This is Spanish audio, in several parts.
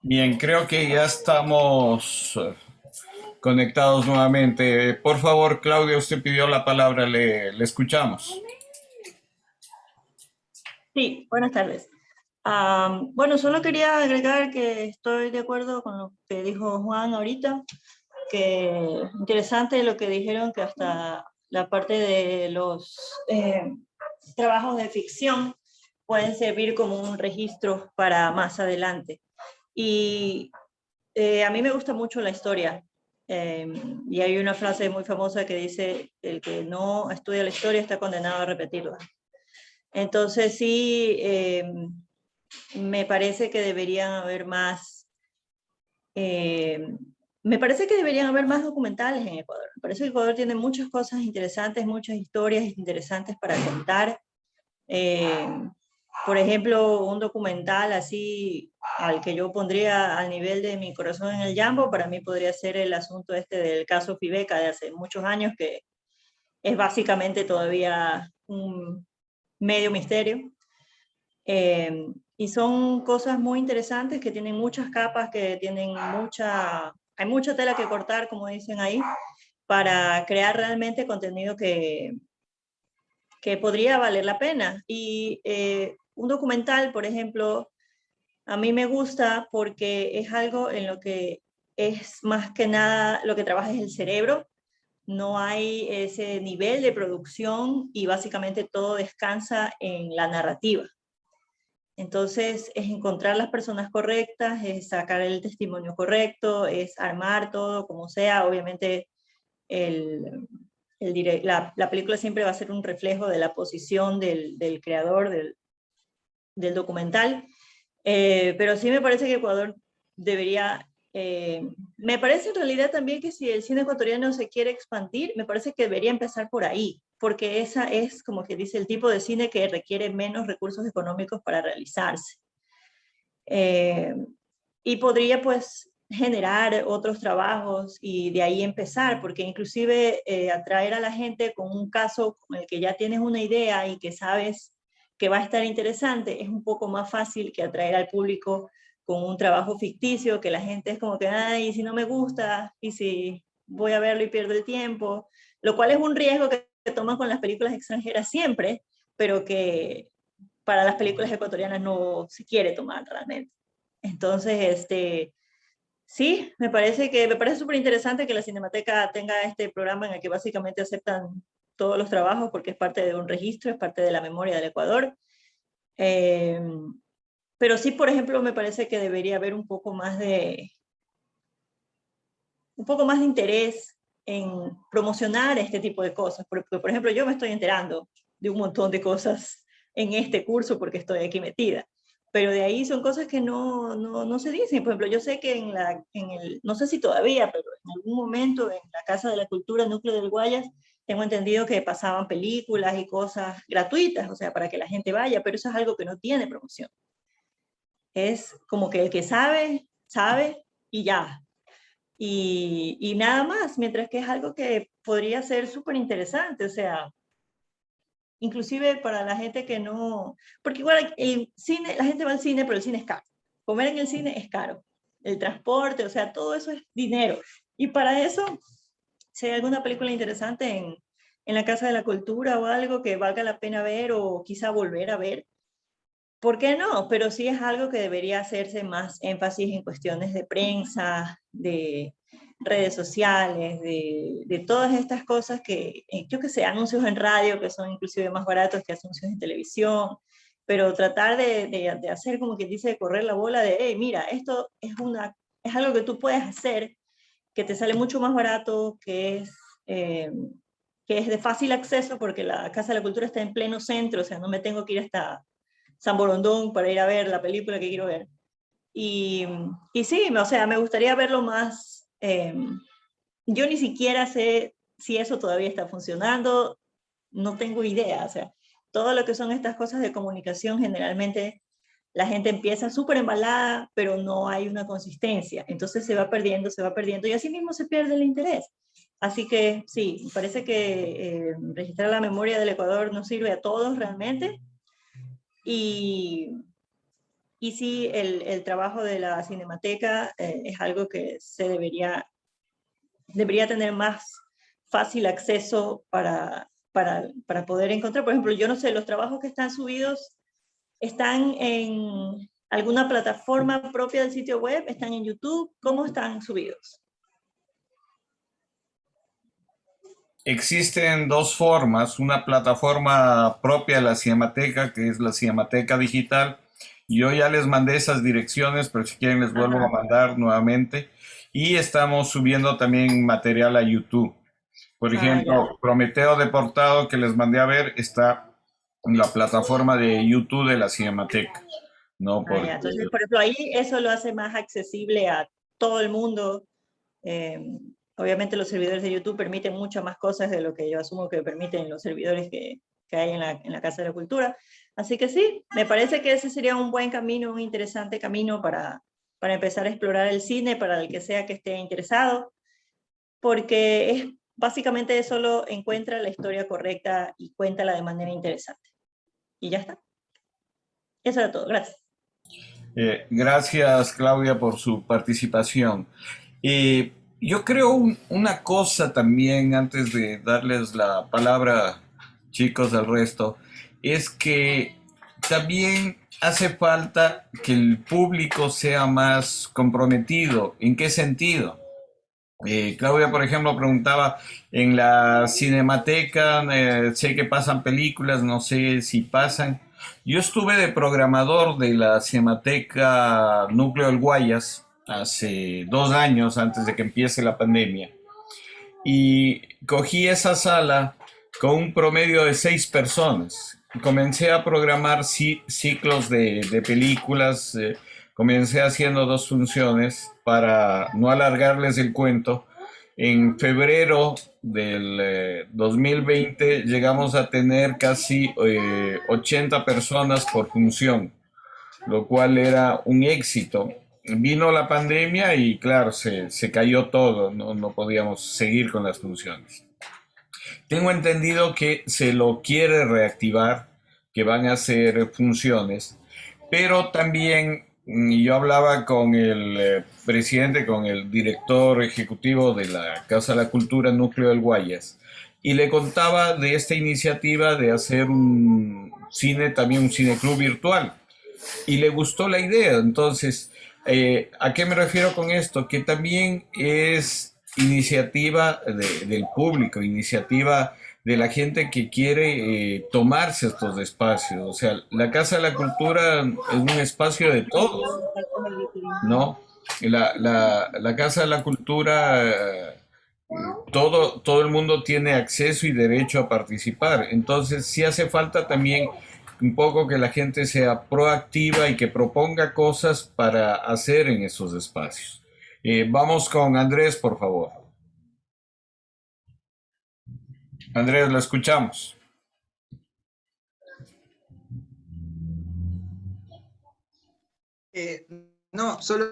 Bien, creo que ya estamos conectados nuevamente. Por favor, Claudia, usted pidió la palabra, le escuchamos. Sí, buenas tardes. Bueno, solo quería agregar que estoy de acuerdo con lo que dijo Juan ahorita, que interesante lo que dijeron, que hasta la parte de los trabajos de ficción pueden servir como un registro para más adelante. Y a mí me gusta mucho la historia. eh, y hay una frase muy famosa que dice, el que no estudia la historia está condenado a repetirla. Entonces sí, me parece que deberían haber más, eh, me parece que deberían haber más documentales en Ecuador. Me parece que Ecuador tiene muchas cosas interesantes, muchas historias interesantes para contar. Eh, por ejemplo, un documental así al que yo pondría al nivel de Mi corazón en el Jambo, para mí podría ser el asunto este del caso Fibeca de hace muchos años, que es básicamente todavía un medio misterio. Y son cosas muy interesantes que tienen muchas capas, que tienen hay mucha tela que cortar, como dicen ahí, para crear realmente contenido que podría valer la pena. Y un documental, por ejemplo, a mí me gusta porque es algo en lo que es más que nada lo que trabaja es el cerebro. No hay ese nivel de producción y básicamente todo descansa en la narrativa. Entonces, es encontrar las personas correctas, es sacar el testimonio correcto, es armar todo como sea. Obviamente, el, la película siempre va a ser un reflejo de la posición del creador del documental. Pero sí me parece que Ecuador debería, me parece en realidad también que si el cine ecuatoriano se quiere expandir, me parece que debería empezar por ahí, porque esa es, como que dice, el tipo de cine que requiere menos recursos económicos para realizarse. Eh, y podría pues generar otros trabajos y de ahí empezar, porque inclusive atraer a la gente con un caso con el que ya tienes una idea y que sabes que va a estar interesante, es un poco más fácil que atraer al público con un trabajo ficticio, que la gente es como que, ay, ¿y si no me gusta? ¿Y si voy a verlo y pierdo el tiempo? Lo cual es un riesgo que toman con las películas extranjeras siempre, pero que para las películas ecuatorianas no se quiere tomar realmente. Entonces, sí, me parece súper interesante que la Cinemateca tenga este programa en el que básicamente aceptan todos los trabajos porque es parte de un registro, es parte de la memoria del Ecuador. Eh, pero sí, por ejemplo, me parece que debería haber un poco más de interés en promocionar este tipo de cosas. Porque, por ejemplo, yo me estoy enterando de un montón de cosas en este curso porque estoy aquí metida. Pero de ahí son cosas que no se dicen. Por ejemplo, yo sé que no sé si todavía, pero en algún momento en la Casa de la Cultura, Núcleo del Guayas, tengo entendido que pasaban películas y cosas gratuitas, o sea, para que la gente vaya, pero eso es algo que no tiene promoción. Es como que el que sabe, sabe y ya, y nada más, mientras que es algo que podría ser súper interesante, o sea, inclusive para la gente que no, porque igual el cine, la gente va al cine, pero el cine es caro. Comer en el cine es caro. El transporte, o sea, todo eso es dinero. Y para eso, si hay alguna película interesante en la Casa de la Cultura o algo que valga la pena ver o quizá volver a ver, ¿por qué no? Pero sí es algo que debería hacerse más énfasis en cuestiones de prensa, de redes sociales, de todas estas cosas que, yo que sé, anuncios en radio que son inclusive más baratos que anuncios en televisión, pero tratar de hacer como que dice, de correr la bola de, hey, mira, esto es algo que tú puedes hacer, que te sale mucho más barato, eh, que es de fácil acceso porque la Casa de la Cultura está en pleno centro, o sea, no me tengo que ir hasta San Borondón para ir a ver la película que quiero ver. Y, y sí, o sea, me gustaría verlo más. Yo ni siquiera sé si eso todavía está funcionando, no tengo idea. O sea, todo lo que son estas cosas de comunicación, generalmente la gente empieza súper embalada, pero no hay una consistencia. Entonces se va perdiendo y así mismo se pierde el interés. Así que sí, me parece que registrar la memoria del Ecuador nos sirve a todos realmente. Y, Y sí, el trabajo de la Cinemateca es algo que se debería tener más fácil acceso para poder encontrar. Por ejemplo, yo no sé, los trabajos que están subidos están en alguna plataforma propia del sitio web, están en YouTube, ¿cómo están subidos? Existen dos formas, una plataforma propia de la Cinemateca, que es la Cinemateca Digital. Yo ya les mandé esas direcciones, pero si quieren les vuelvo a Ajá. mandar nuevamente. Y estamos subiendo también material a YouTube. Por Ah, ya. ejemplo, Prometeo Deportado, que les mandé a ver, está en la plataforma de YouTube de la Cinemateca, ¿no? Ah, Porque ya. Entonces, por ejemplo, ahí eso lo hace más accesible a todo el mundo. Eh, Obviamente los servidores de YouTube permiten muchas más cosas de lo que yo asumo que permiten los servidores que hay en la Casa de la Cultura. Así que sí, me parece que ese sería un buen camino, un interesante camino para empezar a explorar el cine para el que sea que esté interesado, porque es básicamente solo encuentra la historia correcta y cuéntala de manera interesante. Y ya está. Eso era todo. Gracias. gracias, Claudia, por su participación. Yo creo una cosa también, antes de darles la palabra, chicos, al resto, es que también hace falta que el público sea más comprometido. ¿En qué sentido? Claudia, por ejemplo, preguntaba, en la Cinemateca, sé que pasan películas, no sé si pasan. Yo estuve de programador de la Cinemateca Núcleo del Guayas hace 2 años antes de que empiece la pandemia. Y cogí esa sala con un promedio de 6 personas. Comencé a programar ciclos de películas. Comencé haciendo 2 funciones para no alargarles el cuento. En febrero del 2020 llegamos a tener casi 80 personas por función, lo cual era un éxito. Vino la pandemia y claro, se cayó todo, no podíamos seguir con las funciones. Tengo entendido que se lo quiere reactivar, que van a hacer funciones, pero también yo hablaba con el presidente, con el director ejecutivo de la Casa de la Cultura Núcleo del Guayas, y le contaba de esta iniciativa de hacer un cine, también un cineclub virtual, y le gustó la idea. Entonces, ¿a qué me refiero con esto? Que también es iniciativa del público, iniciativa de la gente que quiere tomarse estos espacios. O sea, la Casa de la Cultura es un espacio de todos, ¿no? La Casa de la Cultura, todo el mundo tiene acceso y derecho a participar. Entonces, sí hace falta también un poco que la gente sea proactiva y que proponga cosas para hacer en esos espacios. Vamos con Andrés, por favor. Andrés, lo escuchamos. Eh, no, solo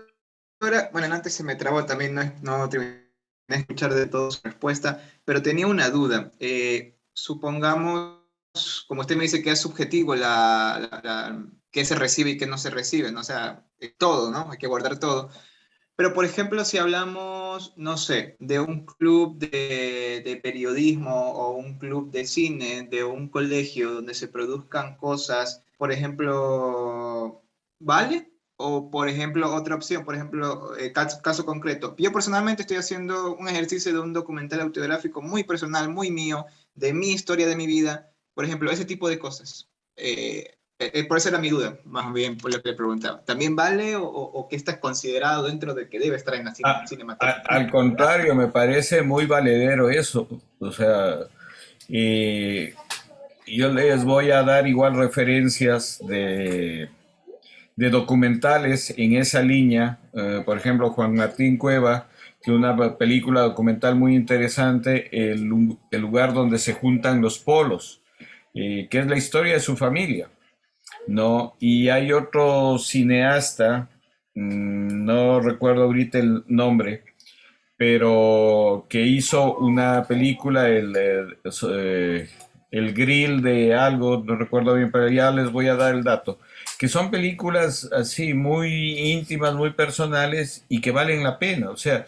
era, bueno, antes se me trabó también, no terminé de escuchar de todo su respuesta, pero tenía una duda. Supongamos, como usted me dice que es subjetivo qué se recibe y qué no se recibe, ¿no? O sea, todo, ¿no? Hay que guardar todo. Pero, por ejemplo, si hablamos, no sé, de un club de periodismo o un club de cine, de un colegio donde se produzcan cosas, por ejemplo, ¿vale? O, por ejemplo, otra opción, por ejemplo, caso concreto. Yo personalmente estoy haciendo un ejercicio de un documental autobiográfico muy personal, muy mío, de mi historia, de mi vida. Por ejemplo, ese tipo de cosas. Por eso era mi duda, más bien por lo que le preguntaba. ¿También vale o qué está considerado dentro de que debe estar en la cinemateca? Al contrario, me parece muy valedero eso. O sea, y yo les voy a dar igual referencias de documentales en esa línea. Por ejemplo, Juan Martín Cueva, que una película documental muy interesante, el lugar donde se juntan los polos, que es la historia de su familia, ¿no? Y hay otro cineasta, no recuerdo ahorita el nombre, pero que hizo una película, El Grill de algo, no recuerdo bien, pero ya les voy a dar el dato, que son películas así muy íntimas, muy personales y que valen la pena. O sea,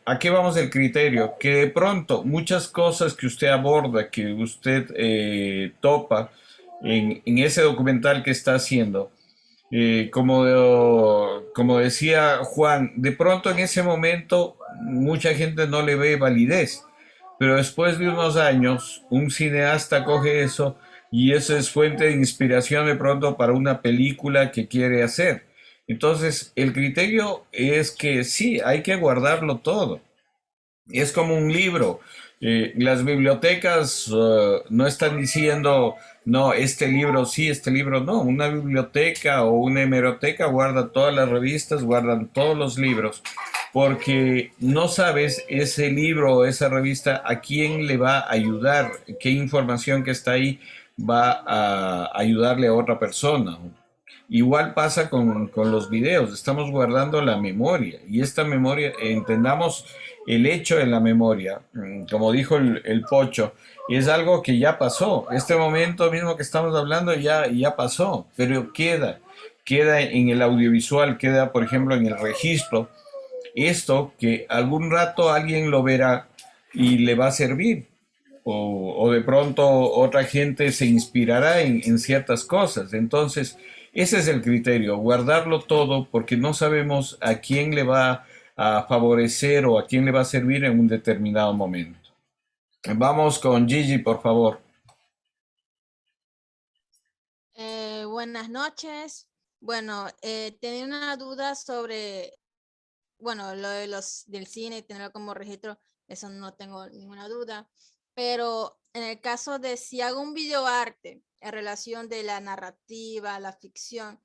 ¿a qué vamos el criterio? Que de pronto muchas cosas que usted aborda, que usted topa en ese documental que está haciendo, como decía Juan, de pronto en ese momento mucha gente no le ve validez, pero después de unos años un cineasta coge eso y eso es fuente de inspiración de pronto para una película que quiere hacer. Entonces, el criterio es que sí, hay que guardarlo todo. Es como un libro. Las bibliotecas no están diciendo, no, este libro sí, este libro no. Una biblioteca o una hemeroteca guarda todas las revistas, guardan todos los libros, porque no sabes ese libro o esa revista a quién le va a ayudar, qué información que está ahí va a ayudarle a otra persona. Igual pasa con los videos, estamos guardando la memoria y esta memoria, entendamos el hecho de la memoria, como dijo el Pocho, es algo que ya pasó. Este momento mismo que estamos hablando ya pasó, pero queda en el audiovisual, queda por ejemplo en el registro. Esto que algún rato alguien lo verá y le va a servir. O de pronto otra gente se inspirará en ciertas cosas. Entonces, ese es el criterio, guardarlo todo porque no sabemos a quién le va a favorecer o a quién le va a servir en un determinado momento. Vamos con Gigi, por favor. Buenas noches. Bueno, tenía una duda sobre, bueno, lo de del cine, tenerlo como registro, eso no tengo ninguna duda. Pero en el caso de si hago un videoarte en relación de la narrativa, la ficción,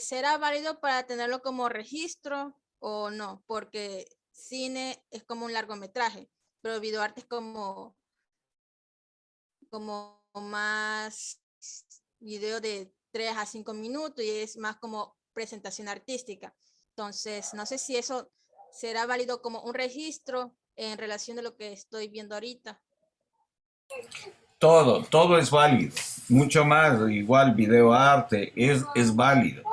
¿será válido para tenerlo como registro o no? Porque cine es como un largometraje, pero videoarte es como más video de 3 a 5 minutos y es más como presentación artística. Entonces, no sé si eso será válido como un registro en relación de lo que estoy viendo ahorita. Todo es válido. Mucho más, igual videoarte, es válido.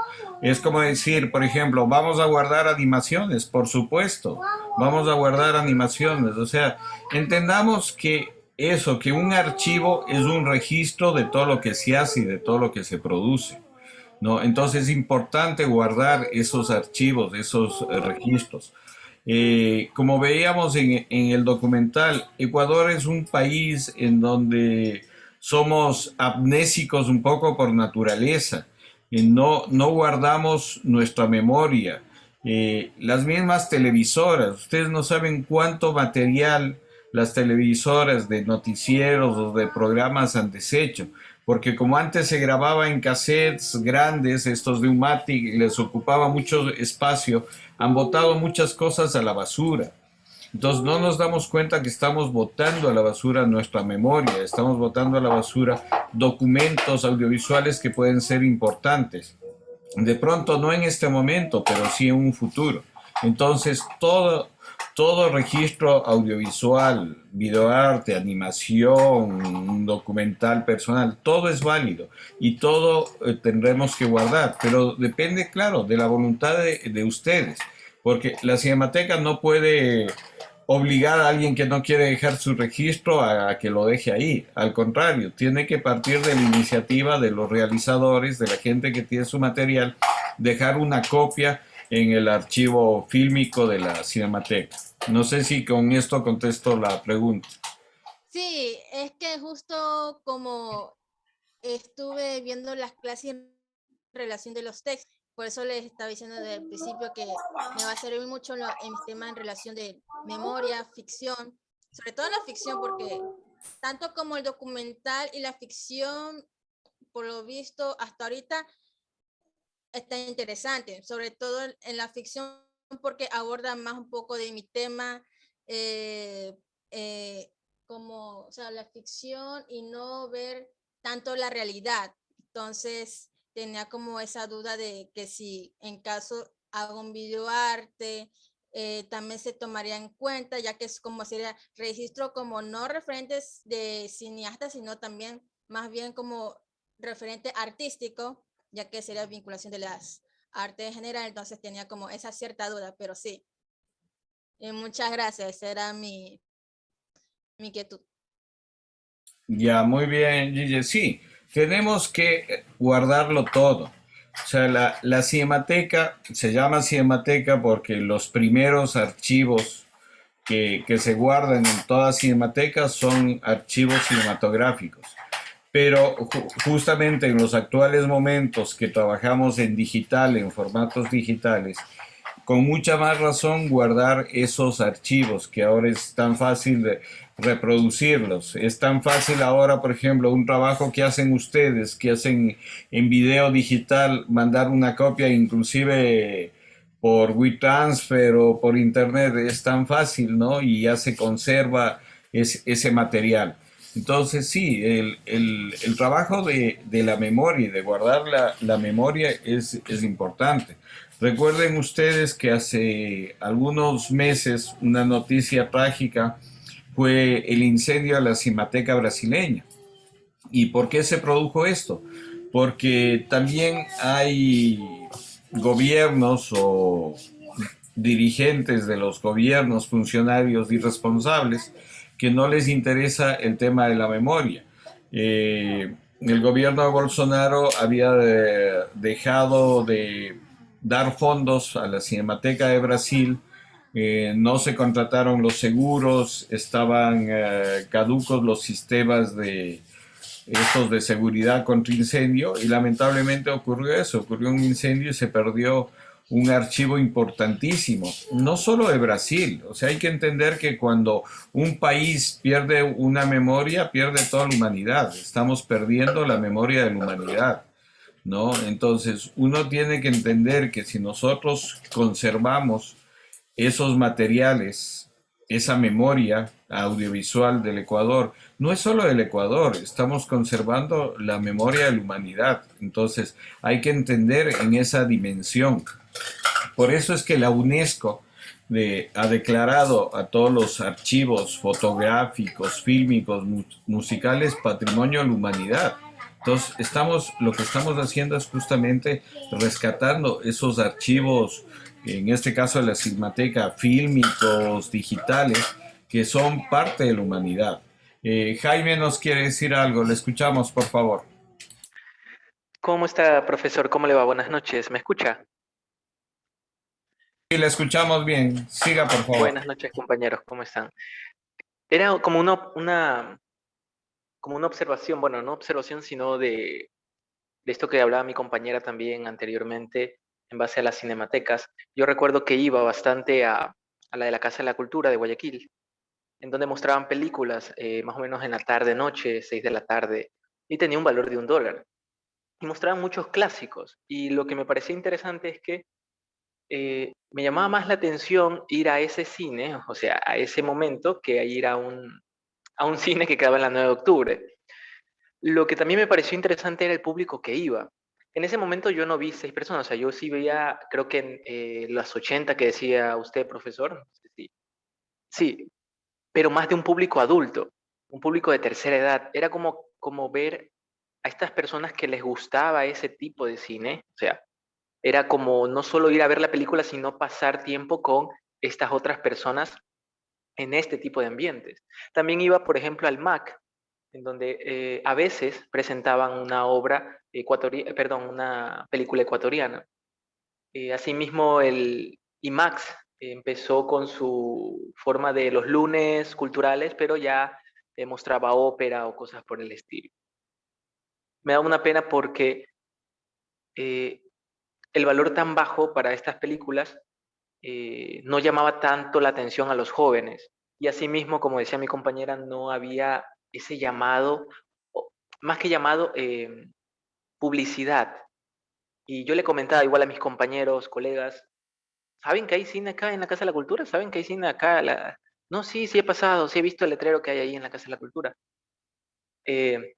Es como decir, por ejemplo, vamos a guardar animaciones, por supuesto. Vamos a guardar animaciones. O sea, entendamos que eso, que un archivo es un registro de todo lo que se hace y de todo lo que se produce. ¿No? Entonces es importante guardar esos archivos, esos registros. Como veíamos en el documental, Ecuador es un país en donde somos amnésicos un poco por naturaleza. No guardamos nuestra memoria. Las mismas televisoras, ustedes no saben cuánto material las televisoras de noticieros o de programas han deshecho, porque como antes se grababa en cassettes grandes, estos de Umatic, les ocupaba mucho espacio, han botado muchas cosas a la basura. Entonces no nos damos cuenta que estamos botando a la basura nuestra memoria, estamos botando a la basura documentos audiovisuales que pueden ser importantes. De pronto no en este momento, pero sí en un futuro. Entonces todo registro audiovisual, videoarte, animación, un documental personal, todo es válido y todo tendremos que guardar, pero depende, claro, de la voluntad de ustedes, porque la Cinemateca no puede obligar a alguien que no quiere dejar su registro a que lo deje ahí. Al contrario, tiene que partir de la iniciativa de los realizadores, de la gente que tiene su material, dejar una copia en el archivo fílmico de la Cinemateca. No sé si con esto contesto la pregunta. Sí, es que justo como estuve viendo las clases en relación de los textos, por eso les estaba diciendo desde el principio que me va a servir mucho en mis temas en relación de memoria, ficción, sobre todo la ficción, porque tanto como el documental y la ficción, por lo visto hasta ahorita, está interesante, sobre todo en la ficción, porque aborda más un poco de mi tema, eh, eh, como, o sea, la ficción y no ver tanto la realidad. Entonces, tenía como esa duda de que si en caso hago un videoarte también se tomaría en cuenta, ya que es como sería registro como no referentes de cineastas, sino también más bien como referente artístico, ya que sería vinculación de las artes en general, entonces tenía como esa cierta duda, pero sí. Muchas gracias, esa era mi inquietud. Ya, muy bien, Gigi. Sí, tenemos que guardarlo todo. O sea, la cinemateca se llama cinemateca porque los primeros archivos que se guardan en toda cinemateca son archivos cinematográficos. Pero justamente en los actuales momentos que trabajamos en digital, en formatos digitales, con mucha más razón guardar esos archivos que ahora es tan fácil de reproducirlos. Es tan fácil ahora, por ejemplo, un trabajo que hacen ustedes, que hacen en video digital, mandar una copia inclusive por WeTransfer o por internet, es tan fácil, ¿no? Y ya se conserva ese material. Entonces, sí, el trabajo de la memoria y de guardar la memoria es importante. Recuerden ustedes que hace algunos meses una noticia trágica fue el incendio de la Cinemateca brasileña. ¿Y por qué se produjo esto? Porque también hay gobiernos o dirigentes de los gobiernos, funcionarios irresponsables, que no les interesa el tema de la memoria. El gobierno de Bolsonaro había dejado de dar fondos a la Cinemateca de Brasil, no se contrataron los seguros, estaban caducos los sistemas de estos de seguridad contra incendio y lamentablemente ocurrió eso, ocurrió un incendio y se perdió un archivo importantísimo, no solo de Brasil, o sea, hay que entender que cuando un país pierde una memoria, pierde toda la humanidad, estamos perdiendo la memoria de la humanidad, ¿no? Entonces, uno tiene que entender que si nosotros conservamos esos materiales, esa memoria audiovisual del Ecuador, no es solo del Ecuador, estamos conservando la memoria de la humanidad. Entonces hay que entender en esa dimensión. Por eso es que la UNESCO ha declarado a todos los archivos fotográficos, fílmicos, musicales patrimonio de la humanidad. Entonces, lo que estamos haciendo es justamente rescatando esos archivos, en este caso de la Cinemateca, fílmicos, digitales, que son parte de la humanidad. Jaime nos quiere decir algo, le escuchamos, por favor. ¿Cómo está, profesor? ¿Cómo le va? Buenas noches. ¿Me escucha? Sí, le escuchamos bien, siga, por favor. Buenas noches, compañeros. ¿Cómo están? Era como como una observación, bueno, no observación, sino de esto que hablaba mi compañera también anteriormente en base a las cinematecas. Yo recuerdo que iba bastante a la de la Casa de la Cultura de Guayaquil, en donde mostraban películas más o menos en la tarde-noche, 6 de la tarde, y tenía un valor de $1. Y mostraban muchos clásicos. Y lo que me parecía interesante es que me llamaba más la atención ir a ese cine, o sea, a ese momento, que a ir a un cine que quedaba en la 9 de octubre. Lo que también me pareció interesante era el público que iba. En ese momento yo no vi 6 personas, o sea, yo sí veía, creo que en las 80 que decía usted, profesor, no sé sí, pero más de un público adulto, un público de tercera edad. Era como ver a estas personas que les gustaba ese tipo de cine, o sea, era como no solo ir a ver la película, sino pasar tiempo con estas otras personas en este tipo de ambientes. También iba, por ejemplo, al MAC, en donde a veces presentaban una obra perdón, una película ecuatoriana. Asimismo, el IMAX empezó con su forma de los lunes culturales, pero ya mostraba ópera o cosas por el estilo. Me da una pena porque eh, el valor tan bajo para estas películas no llamaba tanto la atención a los jóvenes. Y asimismo, como decía mi compañera, no había ese llamado, más que llamado, publicidad. Y yo le comentaba igual a mis compañeros, colegas, ¿saben que hay cine acá en la Casa de la Cultura? ¿Saben que hay cine acá? No, sí, sí he pasado, sí he visto el letrero que hay ahí en la Casa de la Cultura. Eh,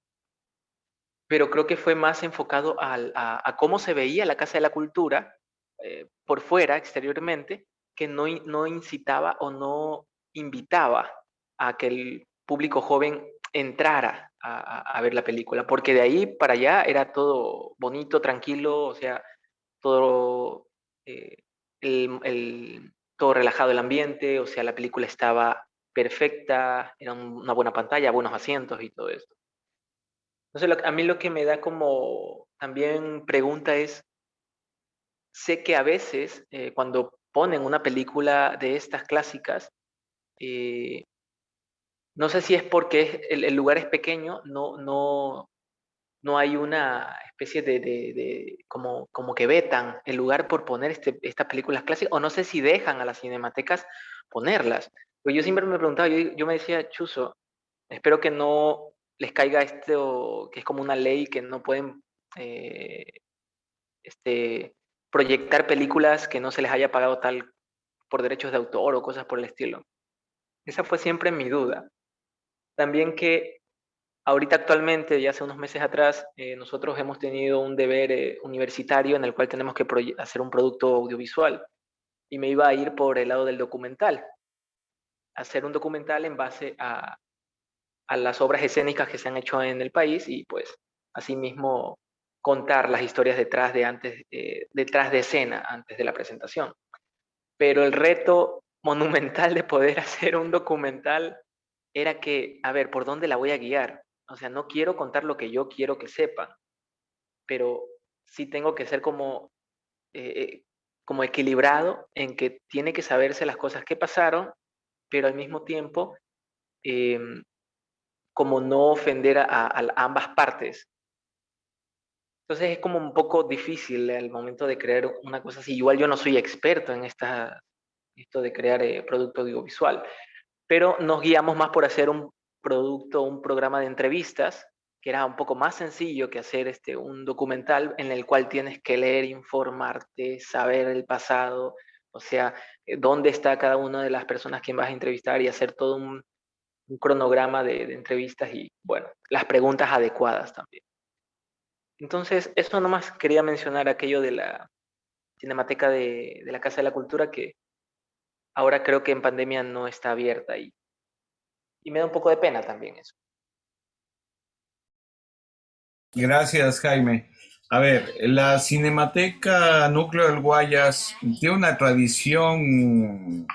pero creo que fue más enfocado a cómo se veía la Casa de la Cultura por fuera, exteriormente, que no incitaba o no invitaba a que el público joven entrara a ver la película, porque de ahí para allá era todo bonito, tranquilo, o sea, todo, eh, todo relajado el ambiente, o sea, la película estaba perfecta, era una buena pantalla, buenos asientos y todo eso. Entonces, a mí lo que me da como también pregunta es, sé que a veces cuando ponen una película de estas clásicas, eh, no sé si es porque el lugar es pequeño, no hay una especie como que vetan el lugar por poner estas películas clásicas, o no sé si dejan a las cinematecas ponerlas. Pues yo siempre me preguntaba, yo me decía, Chuzo, espero que no les caiga esto, que es como una ley que no pueden eh, este, proyectar películas que no se les haya pagado tal por derechos de autor o cosas por el estilo. Esa fue siempre mi duda. También que ahorita actualmente, ya hace unos meses atrás, nosotros hemos tenido un deber universitario en el cual tenemos que hacer un producto audiovisual y me iba a ir por el lado del documental, hacer un documental en base a las obras escénicas que se han hecho en el país y pues asimismo contar las historias detrás de escena antes de la presentación. Pero el reto monumental de poder hacer un documental era que, a ver, ¿por dónde la voy a guiar? O sea, no quiero contar lo que yo quiero que sepan, pero sí tengo que ser como equilibrado en que tiene que saberse las cosas que pasaron, pero al mismo tiempo, em, como no ofender a ambas partes. Entonces es como un poco difícil al momento de crear una cosa así. Igual yo no soy experto en esto de crear producto audiovisual, pero nos guiamos más por hacer un producto, un programa de entrevistas, que era un poco más sencillo que hacer un documental en el cual tienes que leer, informarte, saber el pasado, o sea, dónde está cada una de las personas que vas a entrevistar y hacer todo un cronograma de entrevistas y, bueno, las preguntas adecuadas también. Entonces, eso nomás quería mencionar aquello de la Cinemateca de la Casa de la Cultura, que ahora creo que en pandemia no está abierta y me da un poco de pena también eso. Gracias, Jaime. A ver, la Cinemateca Núcleo del Guayas tiene una tradición,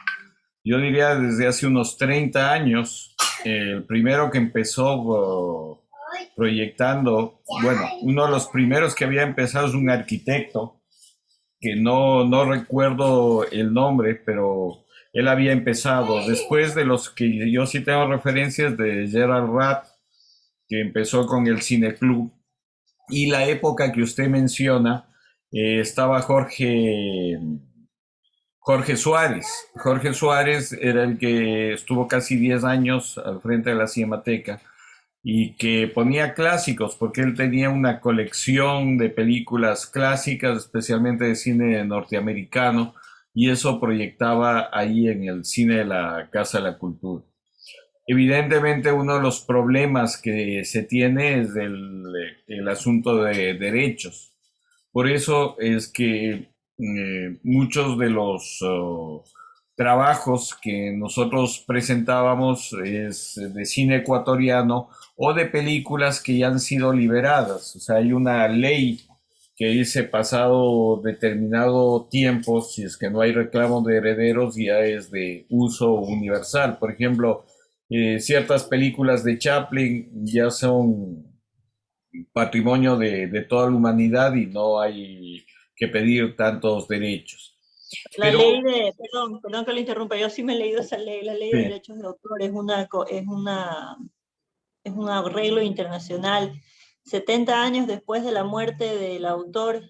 yo diría desde hace unos 30 años. El primero que empezó proyectando, bueno, uno de los primeros que había empezado es un arquitecto, que no recuerdo el nombre, pero él había empezado. Después de los que yo sí tengo referencias de Gerald Rath, que empezó con el Cineclub, y la época que usted menciona, estaba Jorge Suárez. Jorge Suárez era el que estuvo casi 10 años al frente de la Cinemateca y que ponía clásicos porque él tenía una colección de películas clásicas, especialmente de cine norteamericano, y eso proyectaba ahí en el cine de la Casa de la Cultura. Evidentemente, uno de los problemas que se tiene es el asunto de derechos. Por eso es que muchos de los trabajos que nosotros presentábamos es de cine ecuatoriano o de películas que ya han sido liberadas. O sea, hay una ley que dice pasado determinado tiempo, si es que no hay reclamo de herederos, ya es de uso universal. Por ejemplo, ciertas películas de Chaplin ya son patrimonio de toda la humanidad y no hay que pedir tantos derechos. La Pero, ley de, perdón que lo interrumpa, yo sí me he leído esa ley, la ley de sí, derechos de autor es un arreglo internacional. 70 años después de la muerte del autor,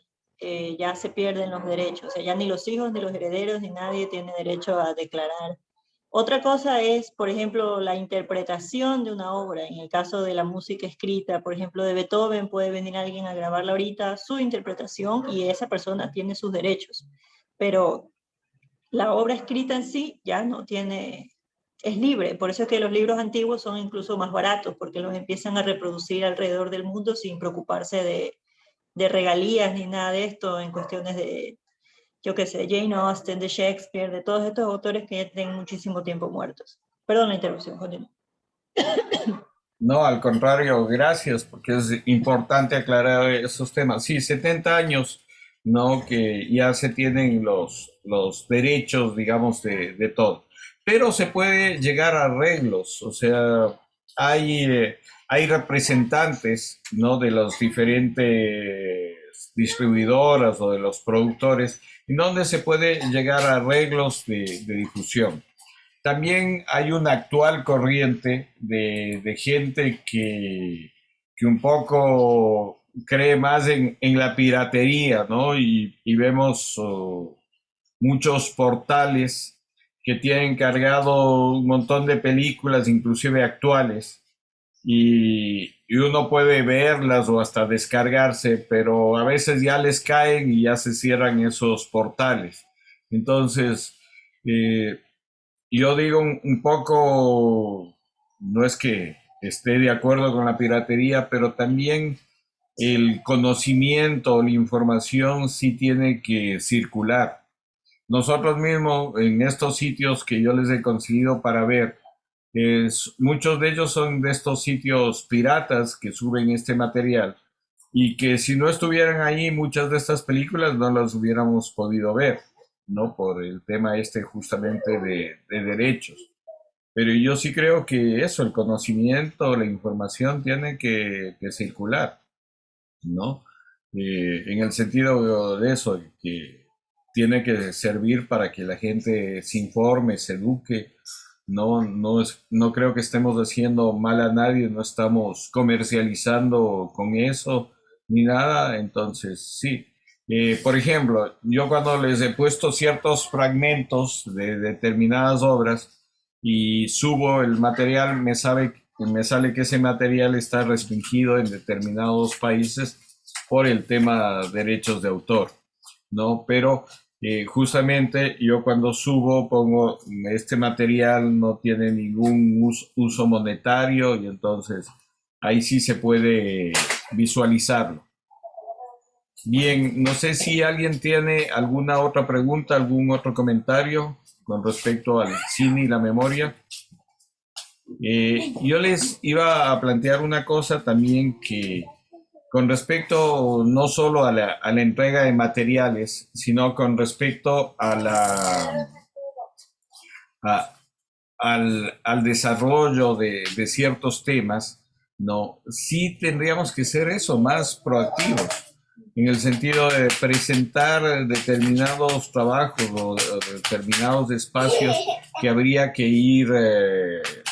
ya se pierden los derechos, o sea, ya ni los hijos, ni los herederos, ni nadie tiene derecho a declarar. Otra cosa es, por ejemplo, la interpretación de una obra. En el caso de la música escrita, por ejemplo, de Beethoven, puede venir alguien a grabarla ahorita, su interpretación, y esa persona tiene sus derechos. Pero la obra escrita en sí ya no tiene, es libre. Por eso es que los libros antiguos son incluso más baratos, porque los empiezan a reproducir alrededor del mundo sin preocuparse de regalías ni nada de esto en cuestiones yo qué sé, Jane Austen, de Shakespeare, de todos estos autores que ya tienen muchísimo tiempo muertos. Perdón la interrupción, continúo. No, al contrario, gracias, porque es importante aclarar esos temas. Sí, 70 años, ¿no? Que ya se tienen los derechos, digamos, de todo. Pero se puede llegar a arreglos, o sea, hay representantes, ¿no? De las diferentes distribuidoras o de los productores, en donde se puede llegar a arreglos de difusión. También hay una actual corriente de gente que un poco cree más en la piratería, ¿no? Y vemos muchos portales que tienen cargado un montón de películas, inclusive actuales, y uno puede verlas o hasta descargarse, pero a veces ya les caen y ya se cierran esos portales. Entonces, eh, yo digo un poco, no es que esté de acuerdo con la piratería, pero también el conocimiento, la información sí tiene que circular. Nosotros mismos en estos sitios que yo les he conseguido para ver, muchos de ellos son de estos sitios piratas que suben este material y que si no estuvieran ahí muchas de estas películas no las hubiéramos podido ver, ¿no? Por el tema este justamente de derechos. Pero yo sí creo que eso, el conocimiento, la información tiene que circular, ¿no? En el sentido de eso, que tiene que servir para que la gente se informe, se eduque. No creo que estemos haciendo mal a nadie, no estamos comercializando con eso ni nada. Entonces, sí. Por ejemplo, yo cuando les he puesto ciertos fragmentos de determinadas obras y subo el material, me sale que ese material está restringido en determinados países por el tema de derechos de autor, ¿no? Pero justamente yo cuando subo pongo este material no tiene ningún uso monetario y entonces ahí sí se puede visualizarlo. Bien, no sé si alguien tiene alguna otra pregunta, algún otro comentario con respecto al cine y la memoria. Yo les iba a plantear una cosa también que con respecto no solo a la entrega de materiales, sino con respecto a- al desarrollo de ciertos temas, ¿no? Sí tendríamos que ser eso, más proactivos, en el sentido de presentar determinados trabajos o determinados espacios que habría que ir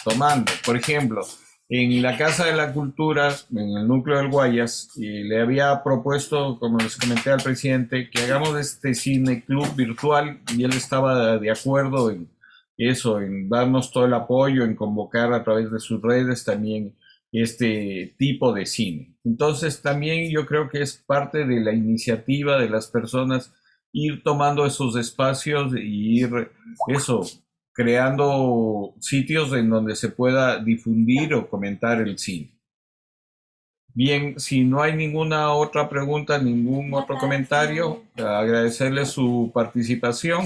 tomando. Por ejemplo, en la Casa de la Cultura, en el núcleo del Guayas, le había propuesto, como les comenté al presidente, que hagamos este cine club virtual y él estaba de acuerdo en eso, en darnos todo el apoyo, en convocar a través de sus redes también este tipo de cine. Entonces también yo creo que es parte de la iniciativa de las personas ir tomando esos espacios y ir eso, creando sitios en donde se pueda difundir o comentar el cine. Bien, si no hay ninguna otra pregunta, ningún otro comentario, agradecerle su participación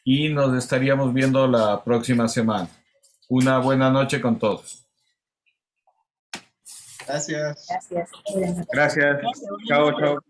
y nos estaríamos viendo la próxima semana. Una buena noche con todos. Gracias. Gracias. Gracias. Chao, chao.